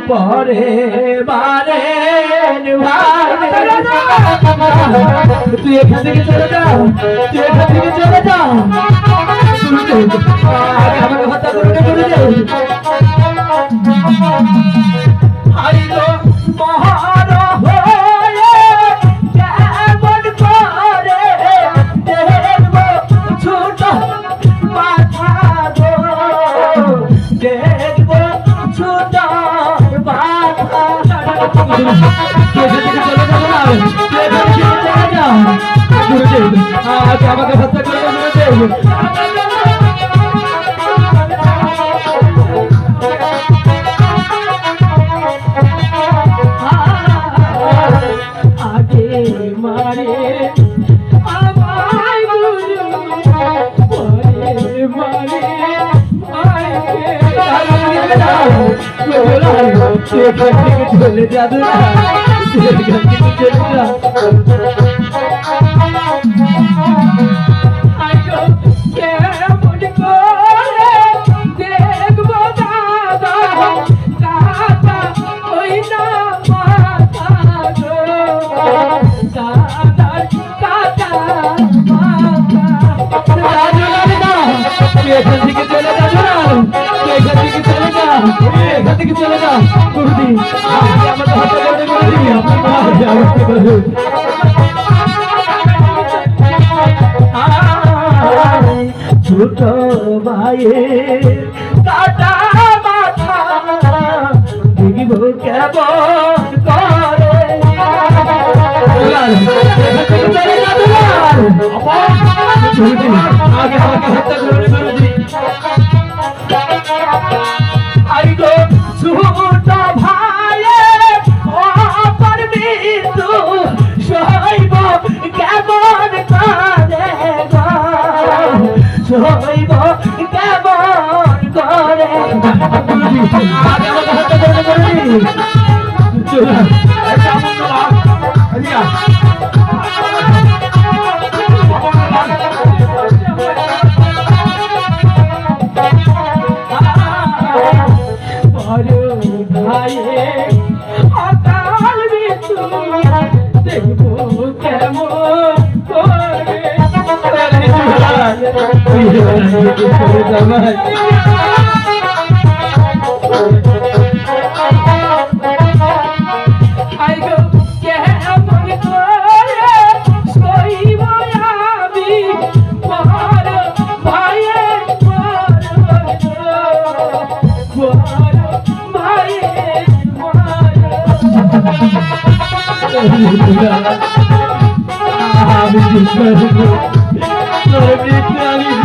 পরে বারে তুই এখান থেকে চলে যা, তুই এখান থেকে চলে যা। আমাকে হত্যা করে মহার হয়ে কেমন করে দেখব ছোট মাথা গো, দেখব ছোট মাথা। চলে যাবো না, চলে যা গুরুদেব, আজ আমাকে হত্যা করে গুরুদেব। চলে যাবো না, এখান থেকে চলে যাবো না, এখান থেকে চলে যা, এখান থেকে চলে যা গুরুদি, আমাকে হত্যা করে গুরুদি। ছোট ভাইয়ের কাটা মাথা দেখব কেমন করে। আগে আমাকে হত্যা করে গুরুদি। আইগো ছোট ভাইয়ের অপর মৃত্যু সইব কেমন করে গো, সইব কেমন করে। আগে আমাকে হত্যা করে গুরুদি।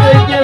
আমি